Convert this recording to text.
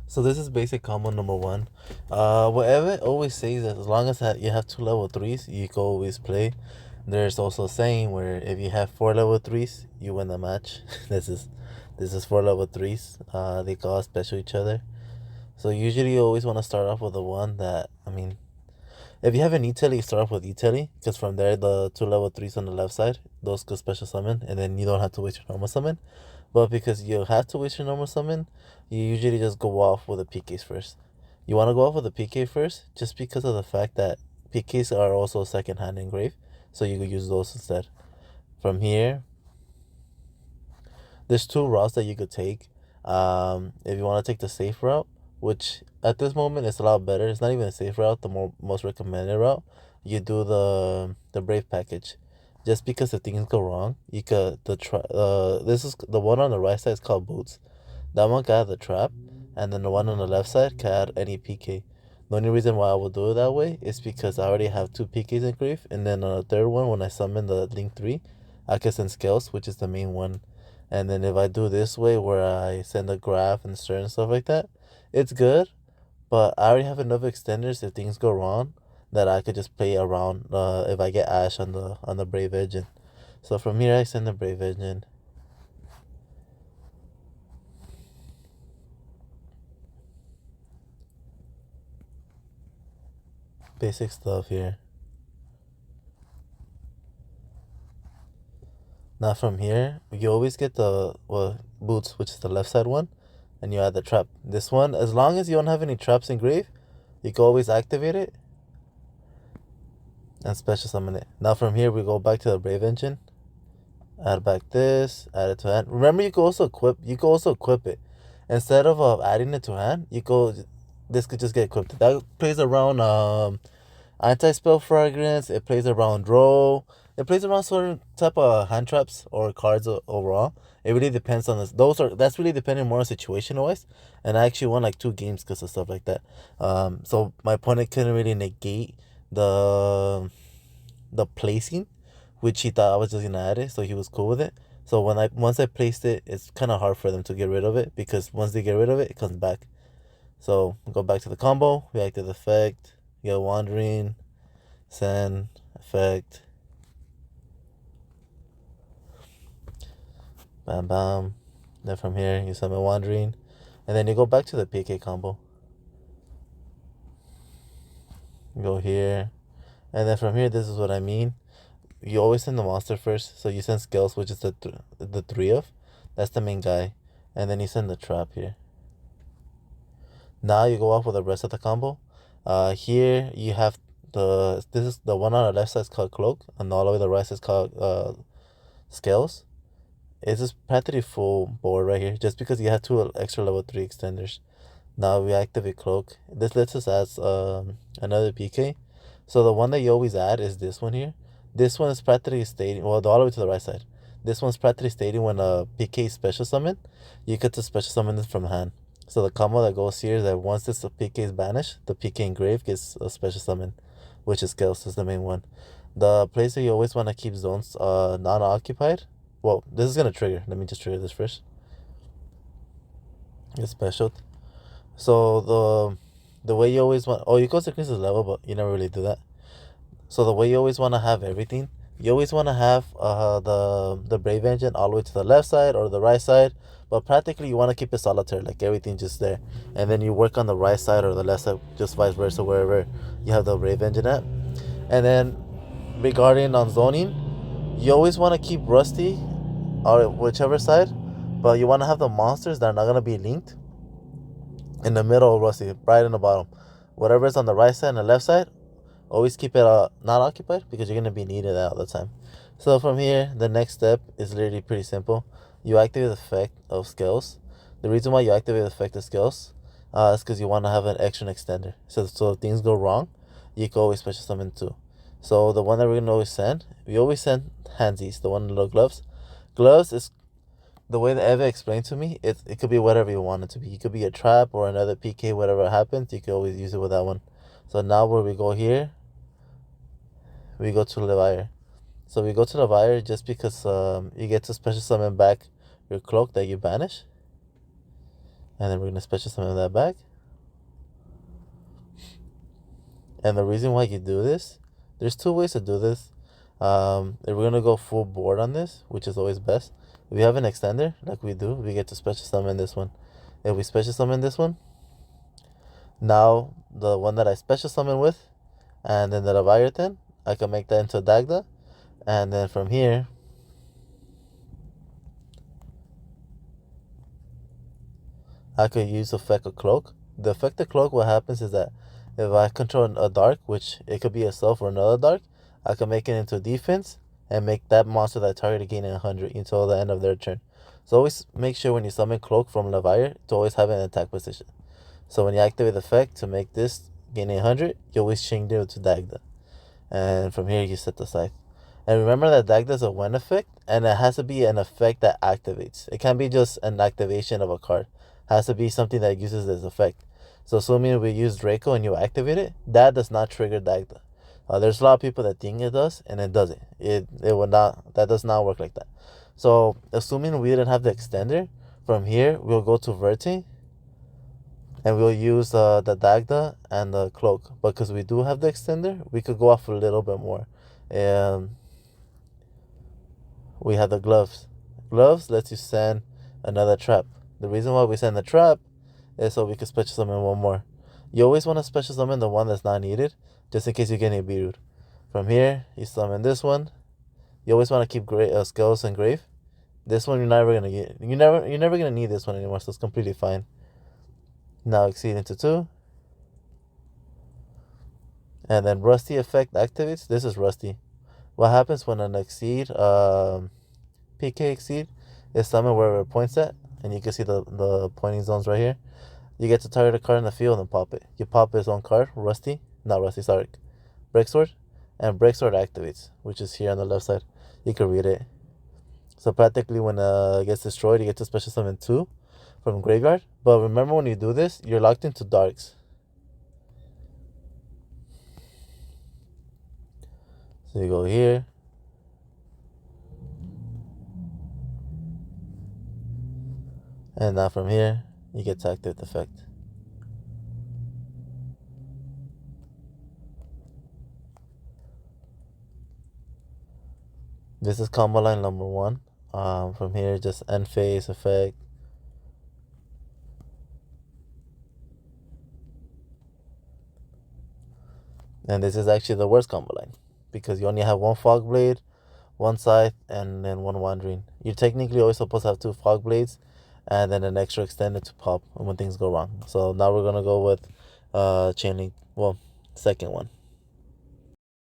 So this is basic combo number one. What Evan always says that as long as that you have two level threes, you can always play. There's also a saying where if you have four level threes, you win the match. This is four level threes. They all special each other. So usually you always want to start off with the one that if you have an E-Telly, you start off with E-Telly, because from there the two level threes on the left side, those could special summon, and then you don't have to waste your normal summon. But because you have to waste your normal summon, you usually just go off with the PKs first. You want to go off with the PK first, just because of the fact that PKs are also second hand engrave, so you could use those instead. From here, there's two routes that you could take. If you want to take the safe route, which at this moment is a lot better. It's not even a safe route. The most recommended route, you do the brave package. Just because if things go wrong, you could this is the one on the right side is called boots. That one can add the trap, and then the one on the left side can add any PK. The only reason why I will do it that way is because I already have two PKs in Grief, and then on the third one, when I summon the Link 3, I can send Scales, which is the main one. And then if I do this way, where I send a graph and certain stuff like that, it's good, but I already have enough extenders if things go wrong that I could just play around if I get Ash on the Brave Engine. So from here, I send the Brave Engine. Basic stuff here. Now from here, you always get the boots, which is the left side one, and you add the trap. This one, as long as you don't have any traps in grave, you can always activate it and special summon it. Now from here, we go back to the Brave Engine, add back this, add it to hand. Remember, you can also equip it. Instead of adding it to hand, this could just get equipped. That plays around anti-spell fragrance. It plays around draw. It plays around certain type of hand traps or cards overall. It really depends on this. That's really depending more on situation wise. And I actually won like 2 games because of stuff like that. So my opponent couldn't really negate the the placing, which he thought I was just gonna add it, so he was cool with it. So once I placed it, it's kind of hard for them to get rid of it, because once they get rid of it, it comes back. So go back to the combo, reactive effect, get wandering, send effect, bam bam. Then from here you summon wandering, and then you go back to the PK combo. You go here, and then from here, this is what I mean. You always send the monster first, so you send Scales, which is the three of. That's the main guy, and then you send the trap here. Now you go off with the rest of the combo. Here you have this is the one on the left side is called Cloak, and all the way to the right is called Scales. It's just practically full board right here, just because you have two extra level 3 extenders. Now we activate Cloak. This lets us add another PK. So the one that you always add is this one here. This one is practically stating, well, all the way to the right side. This one's practically stating when a PK is special summon, you get to special summon this from hand. So the combo that goes here is that once this PK is banished, the PK engraved gets a special summon, which is Ghost is the main one. The place that you always want to keep zones non-occupied. Well, this is gonna trigger. Let me just trigger this first. It's special. So the way you always want, you go to increase the level, but you never really do that. So the way you always want to have everything, you always want to have the Brave Engine all the way to the left side or the right side, but practically you want to keep it solitary, like everything just there, and then you work on the right side or the left side, just vice versa, wherever you have the Brave Engine at. And then regarding on zoning, you always want to keep Rusty or whichever side, but you want to have the monsters that are not gonna be linked in the middle of Rusty, right in the bottom. Whatever is on the right side and the left side, always keep it not occupied, because you're gonna be needed that all the time. So from here, the next step is literally pretty simple. You activate the effect of Scales. The reason why you activate the effect of Scales is because you want to have an extra extender. So if things go wrong, you can always special summon too. So the one that we're gonna always send, we always send Handsies, the one in the gloves. Gloves is the way that Eva explained to me. It could be whatever you want it to be. It could be a trap or another PK, whatever happens. You can always use it with that one. So now where we go here, we go to Levire. So we go to Levire just because you get to special summon back your cloak that you banish. And then we're going to special summon that back. And the reason why you do this, there's two ways to do this. If we're going to go full board on this, which is always best. If we have an extender, like we do, we get to special summon this one. If we special summon this one, now the one that I special summon with, and then the Leviathan, I can make that into a Dagda. And then from here, I could use effect of cloak. The effect of cloak, what happens is that if I control a dark, which it could be a self or another dark, I can make it into defense and make that monster that target gain 100 until the end of their turn. So always make sure when you summon cloak from Leviathan to always have an attack position. So when you activate the effect to make this gain 100, you always change it to Dagda. And from here you set the scythe. And remember that Dagda is a when effect, and it has to be an effect that activates. It can't be just an activation of a card. It has to be something that uses this effect. So assuming we use Draco and you activate it, that does not trigger Dagda. There's a lot of people that think it does, and it doesn't. It will not. That does not work like that. So assuming we didn't have the extender, from here we'll go to Verti, and we'll use the Dagda and the cloak. But because we do have the extender, we could go off a little bit more. We have the gloves. Gloves lets you send another trap. The reason why we send the trap is so we can special summon one more. You always want to special summon the one that's not needed, just in case you get a Beirut. From here, you summon this one. You always want to keep Skulls and Grave. This one you're never gonna get. You're never gonna need this one anymore, so it's completely fine. Now exceed into 2. And then Rusty effect activates. This is Rusty. What happens when an exceed PK exceed is summoned wherever it points at, and you can see the pointing zones right here. You get to target a card in the field and pop it. You pop his own card, Rusty, not Rusty, sorry, Breaksword, and Breaksword activates, which is here on the left side. You can read it. So practically when it gets destroyed, you get to special summon 2 from Graveyard. But remember when you do this, you're locked into darks. So you go here. And now from here, you get to activate the effect. This is combo line number 1. From here, just end phase effect. And this is actually the worst combo line, because you only have 1 Fog Blade, 1 Scythe, and then 1 Wandering. You're technically always supposed to have 2 Fog Blades, and then an extra extended to pop when things go wrong. So now we're going to go with Chain Link, well, second one.